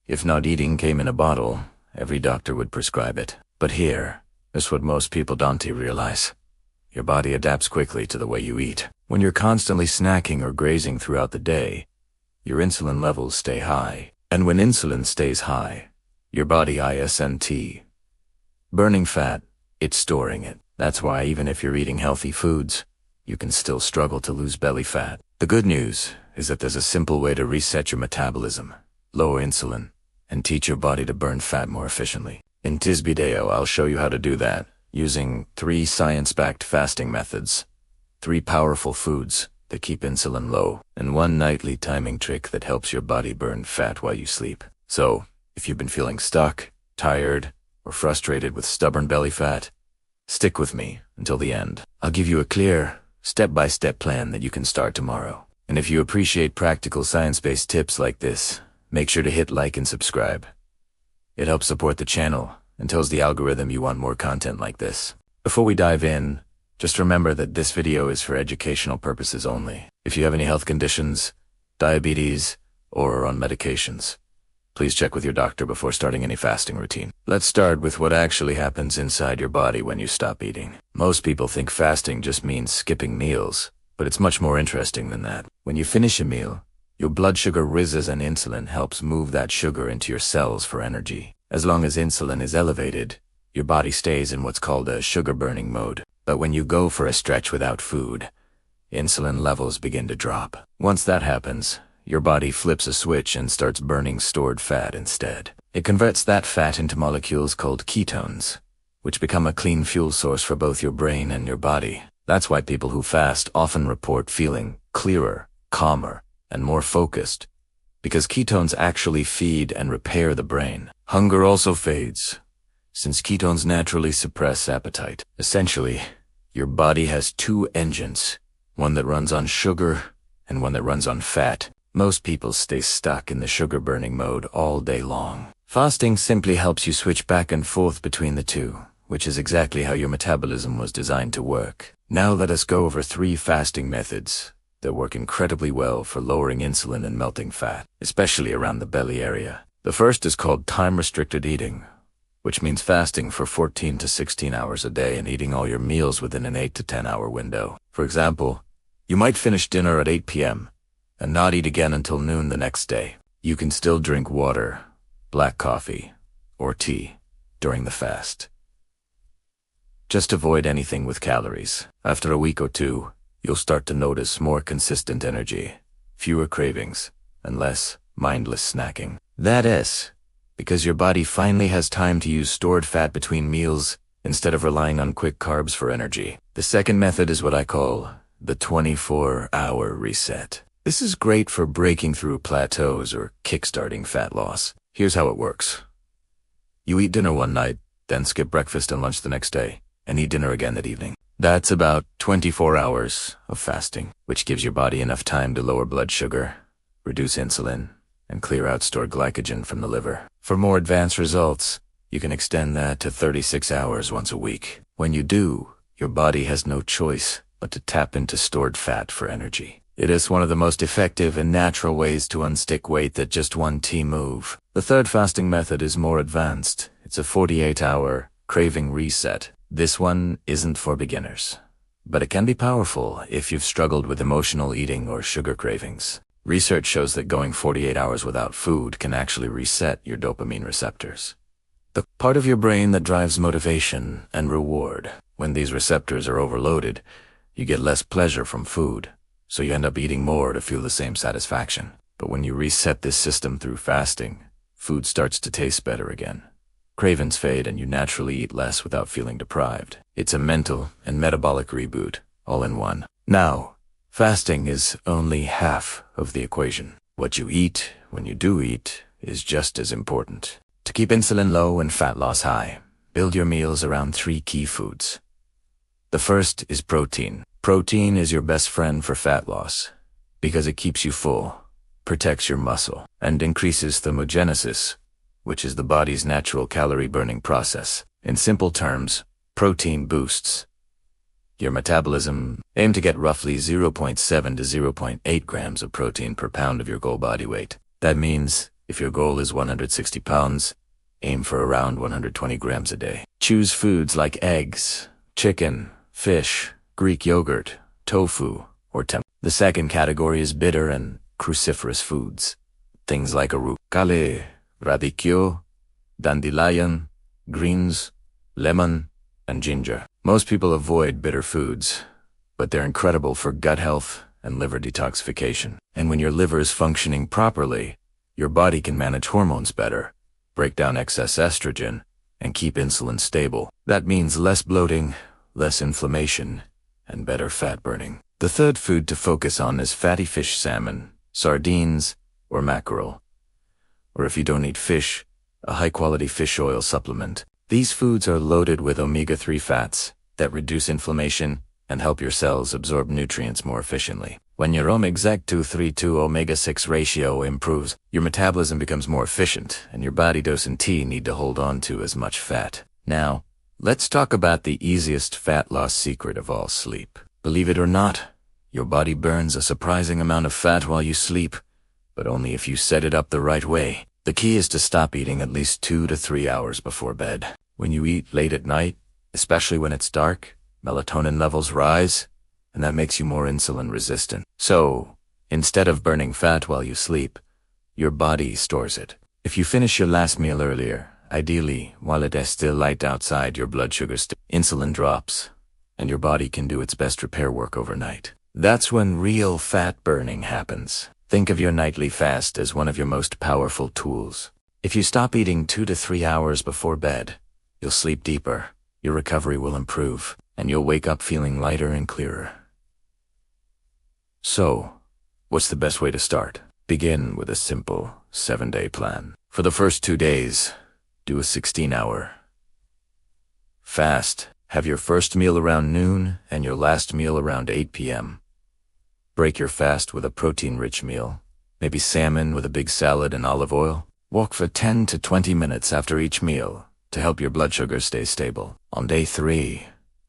If not eating came in a bottle, every doctor would prescribe it. But here is what most people don't realize. Your body adapts quickly to the way you eat. When you're constantly snacking or grazing throughout the day, your insulin levels stay high. And when insulin stays high, your body isn't burning fat, it's storing it. That's why even if you're eating healthy foods, you can still struggle to lose belly fat. The good news is that there's a simple way to reset your metabolism, lower insulin, and teach your body to burn fat more efficiently. In this video, I'll show you how to do that using 3 science-backed fasting methods, 3 powerful foods that keep insulin low, and 1 nightly timing trick that helps your body burn fat while you sleep. So, if you've been feeling stuck, tired, or frustrated with stubborn belly fat, stick with me until the end. I'll give you a clear, step-by-step plan that you can start tomorrow. And if you appreciate practical science-based tips like this, make sure to hit like and subscribe. It helps support the channel and tells the algorithm you want more content like this. Before we dive in, just remember that this video is for educational purposes only. If you have any health conditions, diabetes, or are on medications, please check with your doctor before starting any fasting routine. Let's start with what actually happens inside your body when you stop eating. Most people think fasting just means skipping meals, but it's much more interesting than that. When you finish a meal, your blood sugar rises and insulin helps move that sugar into your cells for energy. As long as insulin is elevated, your body stays in what's called a sugar-burning mode. But when you go for a stretch without food, insulin levels begin to drop. Once that happens, your body flips a switch and starts burning stored fat instead. It converts that fat into molecules called ketones, which become a clean fuel source for both your brain and your body. That's why people who fast often report feeling clearer, calmer, and more focused, because ketones actually feed and repair the brain. Hunger also fades, since ketones naturally suppress appetite. Essentially, your body has 2 engines, one that runs on sugar and one that runs on fat. Most people stay stuck in the sugar-burning mode all day long. Fasting simply helps you switch back and forth between the 2, which is exactly how your metabolism was designed to work. Now let us go over 3 fasting methods that work incredibly well for lowering insulin and melting fat, especially around the belly area. The first is called time-restricted eating, which means fasting for 14 to 16 hours a day and eating all your meals within an 8 to 10 hour window. For example, you might finish dinner at 8 p.m. and not eat again until noon the next day. You can still drink water, black coffee, or tea during the fast. Just avoid anything with calories. After a week or 2, you'll start to notice more consistent energy, fewer cravings, and less mindless snacking. That is because your body finally has time to use stored fat between meals instead of relying on quick carbs for energy. The second method is what I call the 24-hour reset. This is great for breaking through plateaus or kickstarting fat loss. Here's how it works. You eat dinner one night, then skip breakfast and lunch the next day, and eat dinner again that evening. That's about 24 hours of fasting, which gives your body enough time to lower blood sugar, reduce insulin, and clear out stored glycogen from the liver. For more advanced results, you can extend that to 36 hours once a week. When you do, your body has no choice but to tap into stored fat for energy. It is one of the most effective and natural ways to unstick weight that just one tea move. The third fasting method is more advanced. It's a 48-hour craving reset. This one isn't for beginners, but it can be powerful if you've struggled with emotional eating or sugar cravings. Research shows that going 48 hours without food can actually reset your dopamine receptors, the part of your brain that drives motivation and reward. When these receptors are overloaded, you get less pleasure from food, so you end up eating more to feel the same satisfaction. But when you reset this system through fasting, food starts to taste better again. Cravings fade and you naturally eat less without feeling deprived. It's a mental and metabolic reboot, all in one. Now, fasting is only half of the equation. What you eat when you do eat is just as important. To keep insulin low and fat loss high, build your meals around 3 key foods. The first is protein. Protein is your best friend for fat loss because it keeps you full, protects your muscle, and increases thermogenesis, which is the body's natural calorie-burning process. In simple terms, protein boosts your metabolism. Aim to get roughly 0.7 to 0.8 grams of protein per pound of your goal body weight. That means If your goal is 160 pounds, aim for around 120 grams a day. Choose foods like eggs, chicken, fish, Greek yogurt, tofu, or tempeh. The second category is bitter and cruciferous foods. Things like arugula, radicchio, dandelion, greens, lemon, and ginger. Most people avoid bitter foods, but they're incredible for gut health and liver detoxification. And when your liver is functioning properly, your body can manage hormones better, break down excess estrogen, and keep insulin stable. That means less bloating, less inflammation, and better fat burning. The third food to focus on is fatty fish, salmon, sardines, or mackerel. Or if you don't eat fish, a high-quality fish oil supplement. These foods are loaded with omega-3 fats that reduce inflammation and help your cells absorb nutrients more efficiently. When your omega-2 to omega-6 ratio improves, your metabolism becomes more efficient, and your body doesn't need to hold on to as much fat. Now, let's talk about the easiest fat loss secret of all: sleep. Believe it or not, your body burns a surprising amount of fat while you sleep, but only if you set it up the right way. The key is to stop eating at least 2 to 3 hours before bed. When you eat late at night, especially when it's dark, melatonin levels rise, and that makes you more insulin resistant. So, instead of burning fat while you sleep, your body stores it. If you finish your last meal earlier, ideally while it is still light outside, your blood sugar insulin drops, and your body can do its best repair work overnight. That's when real fat burning happens. Think of your nightly fast as one of your most powerful tools. If you stop eating 2 to 3 hours before bed, you'll sleep deeper, your recovery will improve, and you'll wake up feeling lighter and clearer. So, what's the best way to start? Begin with a simple 7-day plan. For the first 2 days, do a 16-hour fast. Have your first meal around noon and your last meal around 8 p.m. Break your fast with a protein-rich meal, maybe salmon with a big salad and olive oil. Walk for 10 to 20 minutes after each meal to help your blood sugar stay stable. On day 3,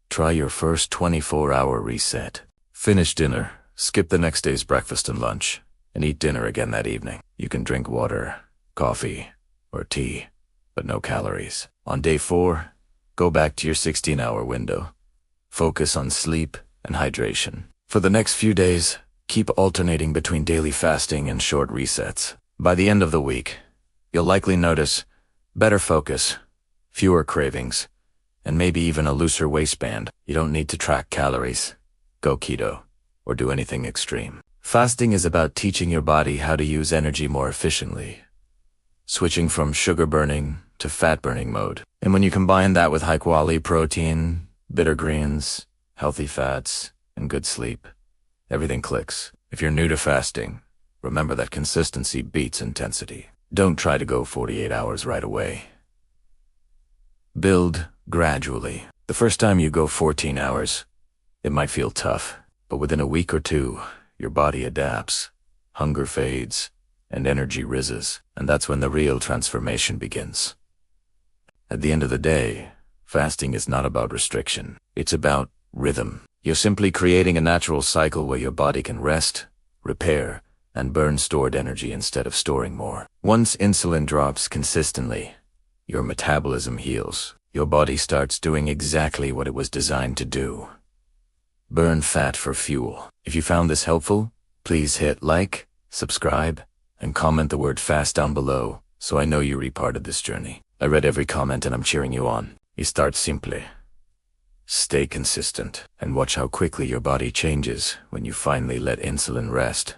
try your first 24-hour reset. Finish dinner, skip the next day's breakfast and lunch, and eat dinner again that evening. You can drink water, coffee, or tea, but no calories. On day 4, go back to your 16-hour window. Focus on sleep and hydration. For the next few days, keep alternating between daily fasting and short resets. By the end of the week, you'll likely notice better focus, fewer cravings, and maybe even a looser waistband. You don't need to track calories, go keto, or do anything extreme. Fasting is about teaching your body how to use energy more efficiently, switching from sugar burning to fat burning mode. And when you combine that with high quality protein, bitter greens, healthy fats, and good sleep, everything clicks. If you're new to fasting, remember that consistency beats intensity. Don't try to go 48 hours right away. Build gradually. The first time you go 14 hours, it might feel tough, but within a week or 2, your body adapts, hunger fades, and energy rises, and that's when the real transformation begins. At the end of the day, fasting is not about restriction. It's about rhythm. You're simply creating a natural cycle where your body can rest, repair, and burn stored energy instead of storing more. Once insulin drops consistently, your metabolism heals. Your body starts doing exactly what it was designed to do. Burn fat for fuel. If you found this helpful, please hit like, subscribe, and comment the word fast down below so I know you're a part of this journey. I read every comment and I'm cheering you on. You start simply. Stay consistent and watch how quickly your body changes when you finally let insulin rest.